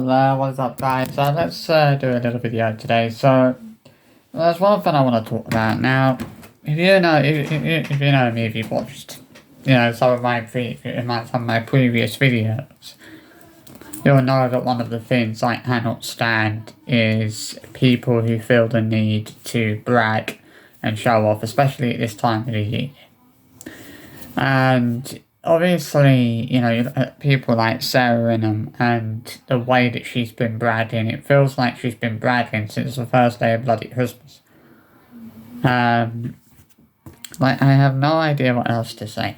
Hello, what's up guys? Let's do a little video today. So there's one thing I want to talk about now. If you know, if you know me, if you've watched, some of some of my previous videos, you'll know that one of the things I cannot stand is people who feel the need to brag and show off, especially at this time of the year. And obviously, people like Sarah Ingham and the way that she's been bragging, it feels like she's been bragging since the first day of bloody Christmas. Like, I have no idea what else to say.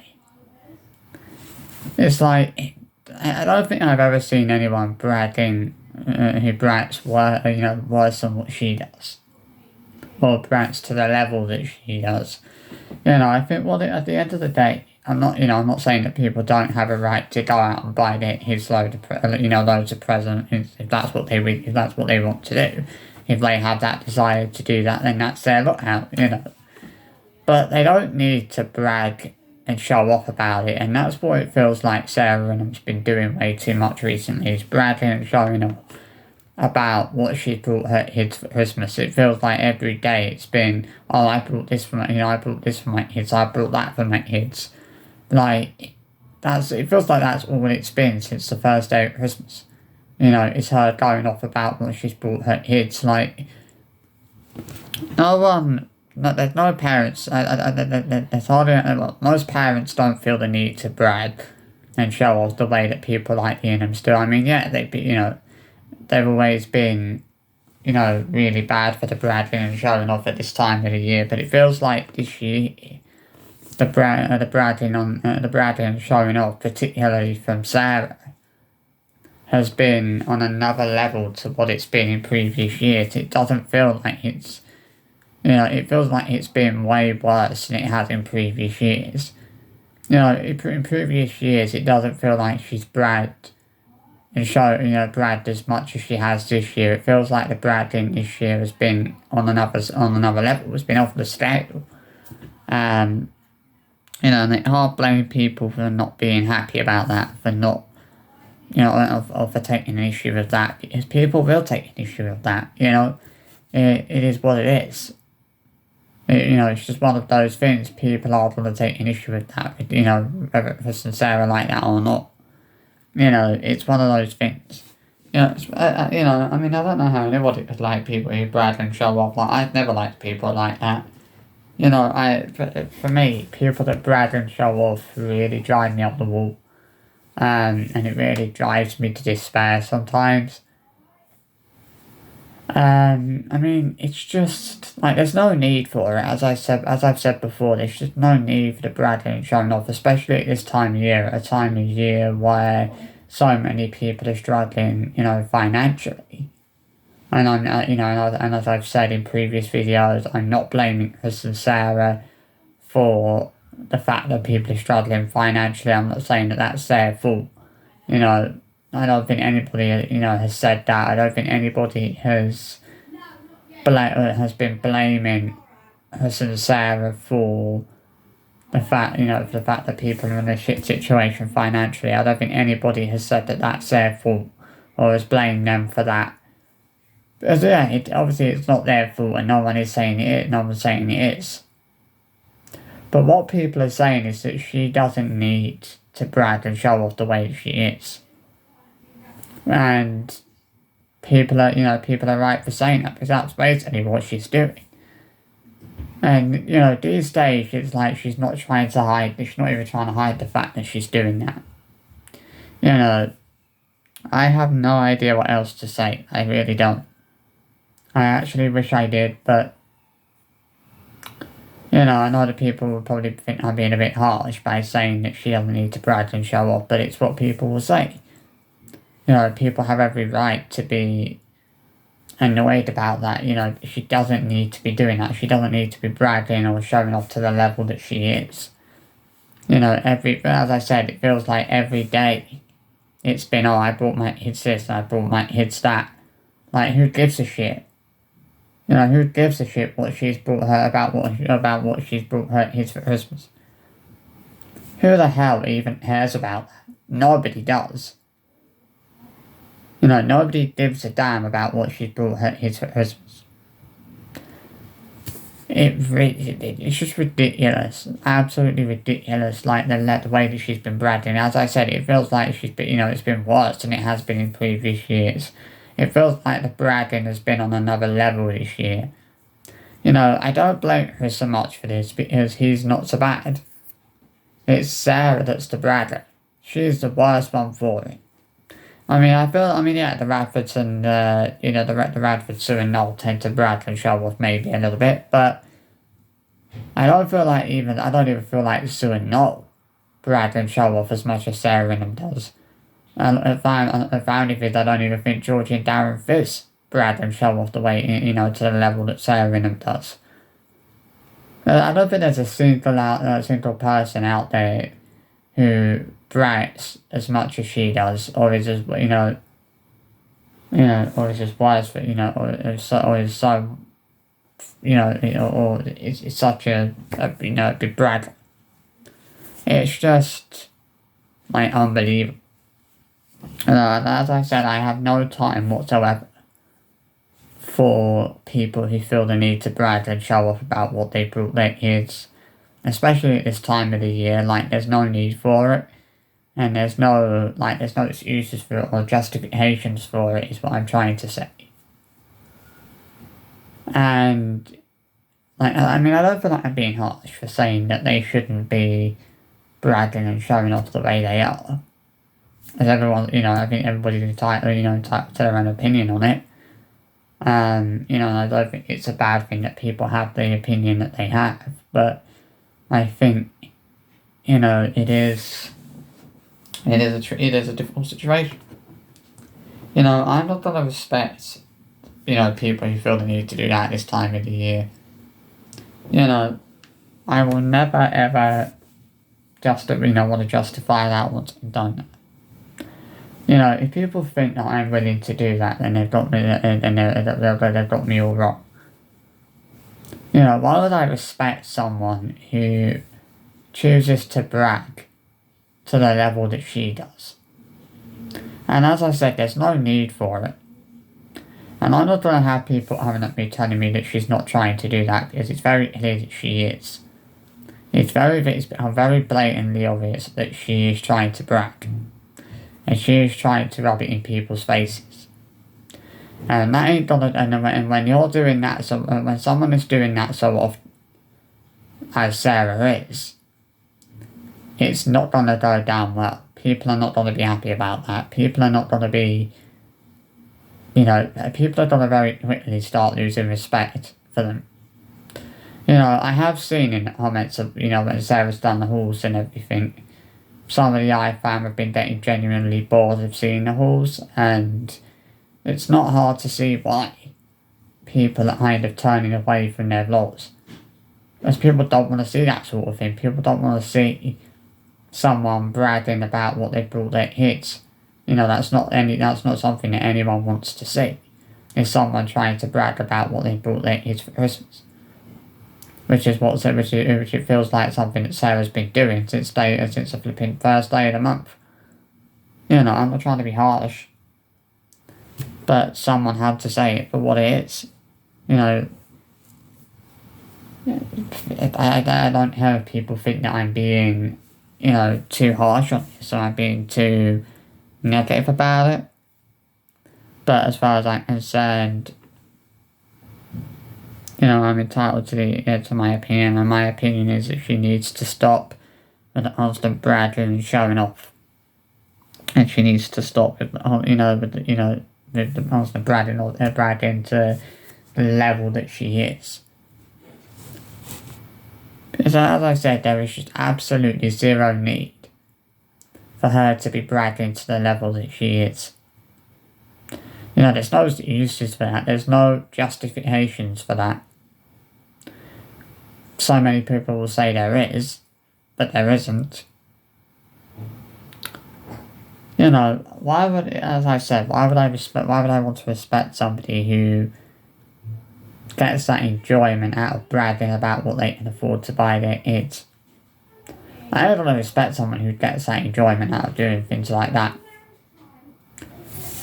It's like, I don't think I've ever seen anyone bragging, who brags worse than what she does. Or brags to the level that she does. I think, at the end of the day, I'm not saying that people don't have a right to go out and buy his loads of presents if that's what they want to do. If they have that desire to do that, then that's their lookout, But they don't need to brag and show off about it, and that's what it feels like Sarah Reynolds been doing way too much recently, is bragging and showing off about what she brought her kids for Christmas. It feels like every day it's been, oh, I brought this for my kids, I brought that for my kids. Like, it feels like that's all it's been since the first day of Christmas. It's her going off about what she's brought her kids. Like, there's no parents, there's hardly, most parents don't feel the need to brag and show off the way that people like the Inghams do. I mean, yeah, they've always been, really bad for the bragging and showing off at this time of the year, but it feels like this year, the bragging and showing off, particularly from Sarah, has been on another level to what it's been in previous years. It doesn't feel like it feels like it's been way worse than it has in previous years. In previous years, it doesn't feel like she's bragged and bragged as much as she has this year. It feels like the bragging this year has been on another level. It's been off the scale. And they can't blame people for not being happy about that, for not, or for taking an issue with that, because people will take an issue with that, It is what it is. It's just one of those things. People are going to take an issue with that, whether it's sincere like that or not. It's one of those things. I mean, I don't know how anybody could like people who brag and show off. Like, I've never liked people like that. For me, people that brag and show off really drive me up the wall. And it really drives me to despair sometimes. I mean, it's just, like, there's no need for it, as I've said before, there's just no need for the bragging and showing off, especially at this time of year, a time of year where so many people are struggling, financially. And and as I've said in previous videos, I'm not blaming Chris and Sarah for the fact that people are struggling financially. I'm not saying that that's their fault. I don't think anybody, has said that. I don't think anybody has been blaming Chris and Sarah for the fact, that people are in a shit situation financially. I don't think anybody has said that that's their fault or has blamed them for that. But yeah, obviously it's not their fault, and no one is saying it. No one's saying it is. But what people are saying is that she doesn't need to brag and show off the way she is, and people are right for saying that, because that's basically what she's doing. And these days it's like she's not trying to hide. She's not even trying to hide the fact that she's doing that. I have no idea what else to say. I really don't. I actually wish I did, but I know that people will probably think I'm being a bit harsh by saying that she doesn't need to brag and show off, but it's what people will say. People have every right to be annoyed about that. She doesn't need to be doing that. She doesn't need to be bragging or showing off to the level that she is. As I said, it feels like every day it's been, oh, I brought my kids this, I brought my kids that. Like, who gives a shit? Who gives a shit what she's brought her about what she's brought her kids for Christmas? Who the hell even cares about that? Nobody does. You know, nobody gives a damn about what she's brought his Christmas. It's just ridiculous, absolutely ridiculous. Like the way that she's been bragging. As I said, it feels like she's been, it's been worse than it has been in previous years. It feels like the bragging has been on another level this year. I don't blame her so much for this because he's not so bad. It's Sarah that's the bragger. She's the worst one for it. Yeah, the Radfords and, the Radfords, Sue and Noel tend to brag and show off maybe a little bit, but I don't even feel like Sue and Noel brag and show off as much as Sarah Ingham does. And if I only think I don't even think Georgie and Darren Fizz brag and show off the way, to the level that Sarah Ingham does. I don't think there's a single person out there who brags as much as she does, or is just or is just worse for or is so or it's such a big brag. It's just like unbelievable. As I said, I have no time whatsoever for people who feel the need to brag and show off about what they brought their kids, especially at this time of the year. Like, there's no need for it, and there's no excuses for it or justifications for it, is what I'm trying to say. And I don't feel like I'm being harsh for saying that they shouldn't be bragging and showing off the way they are. As everyone, I think everybody's entitled to their own opinion on it. I don't think it's a bad thing that people have the opinion that they have, but I think, it is a difficult situation. I'm not gonna respect, people who feel the need to do that this time of the year. I will never ever want to justify that once I've done that. If people think that I'm willing to do that, then they've got me all wrong. Why would I respect someone who chooses to brag to the level that she does? And as I said, there's no need for it. And I'm not going to have people coming at me telling me that she's not trying to do that, because it's very clear that she is. It's become very blatantly obvious that she is trying to brag. And she is trying to rub it in people's faces. And that ain't gonna, and when you're doing that, so when someone is doing that so often, as Sarah is, it's not gonna go down well. People are not gonna be happy about that. People are not gonna be, people are gonna very quickly start losing respect for them. I have seen in the comments of, when Sarah's done the hauls and everything, some of the iFam have been getting genuinely bored of seeing the hauls, and it's not hard to see why people are kind of turning away from their vlogs. Because people don't want to see that sort of thing. People don't want to see someone bragging about what they brought their kids. That's not something that anyone wants to see. Is someone trying to brag about what they brought their kids for Christmas. Which it feels like something that Sarah's been doing since the flipping first day of the month. I'm not trying to be harsh, but someone had to say it for what it is. I don't know if people think that I'm being, too harsh on this, or I'm being too negative about it. But as far as I'm concerned, I'm entitled to my opinion, and my opinion is that she needs to stop with the constant bragging and showing off. And she needs to stop with the constant bragging to the level that she is. Because as I said, there is just absolutely zero need for her to be bragging to the level that she is. There's no uses for that. There's no justifications for that. So many people will say there is, but there isn't. Why would I want to respect somebody who gets that enjoyment out of bragging about what they can afford to buy their kids? I don't respect someone who gets that enjoyment out of doing things like that.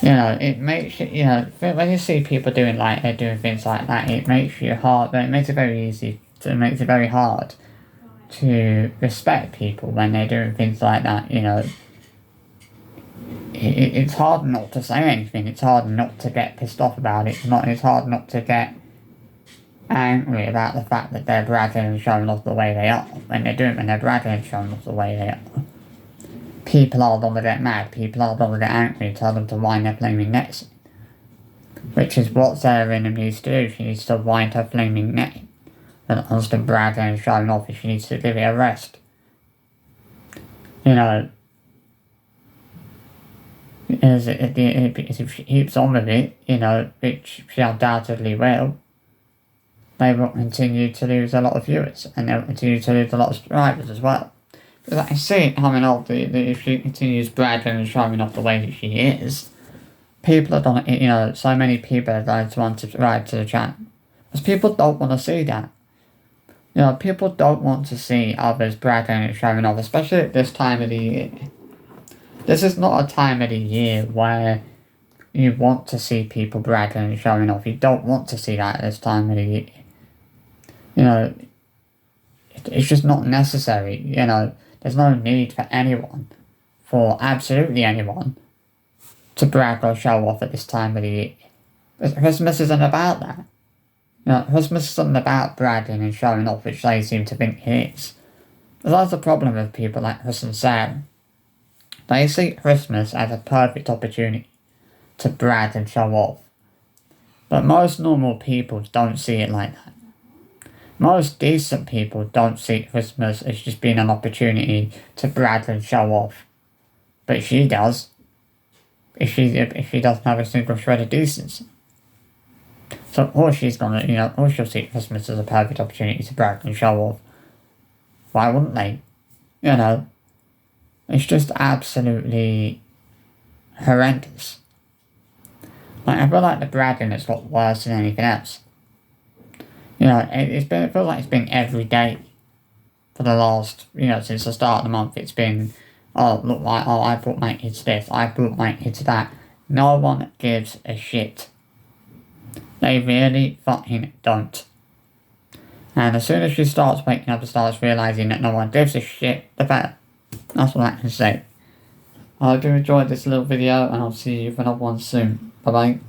You know, it makes you, you know, when you see people doing doing things like that, it makes you hard, it makes it very easy, it makes it very hard to respect people when they're doing things like that, you know. It's hard not to say anything, it's hard not to get pissed off about it, it's hard not to get angry about the fact that they're bragging and showing off the way they are, when they're bragging and showing off the way they are. People are going to get mad, people are going to get angry, tell them to wind their flaming necks. Which is what Sarah needs to do, she needs to wind her flaming neck. And wants to brag and showing off, she needs to give it a rest. You know, if she keeps on with it, you know, which she undoubtedly will, they will continue to lose a lot of viewers, and they'll continue to lose a lot of subscribers as well. Because I can see it coming off, if she continues bragging and showing off the way that she is, people are going to, you know, so many people are going to unsubscribe to the channel. Because people don't want to see that. You know, people don't want to see others bragging and showing off, especially at this time of the year. This is not a time of the year where you want to see people bragging and showing off. You don't want to see that at this time of the year. You know, it's just not necessary, you know. There's no need for anyone, for absolutely anyone, to brag or show off at this time of the year. Christmas isn't about that. You know, Christmas isn't about bragging and showing off, which they seem to think it is. But that's the problem with people like Chris and Sarah. They see Christmas as a perfect opportunity to brag and show off. But most normal people don't see it like that. Most decent people don't see Christmas as just being an opportunity to brag and show off. But she does. If she doesn't have a single shred of decency. So of course she's gonna, you know, of course she'll see Christmas as a perfect opportunity to brag and show off. Why wouldn't they? You know, it's just absolutely horrendous. Like, I feel like the bragging has got worse than anything else. You know, it feels like it's been every day for the last, you know, since the start of the month. It's been, oh, look, like, oh, I brought my kids this, I brought my kids that. No one gives a shit. They really fucking don't. And as soon as she starts waking up and starts realising that no one gives a shit, the better. That's what I can say. I hope you enjoyed this little video, and I'll see you for another one soon. Bye bye.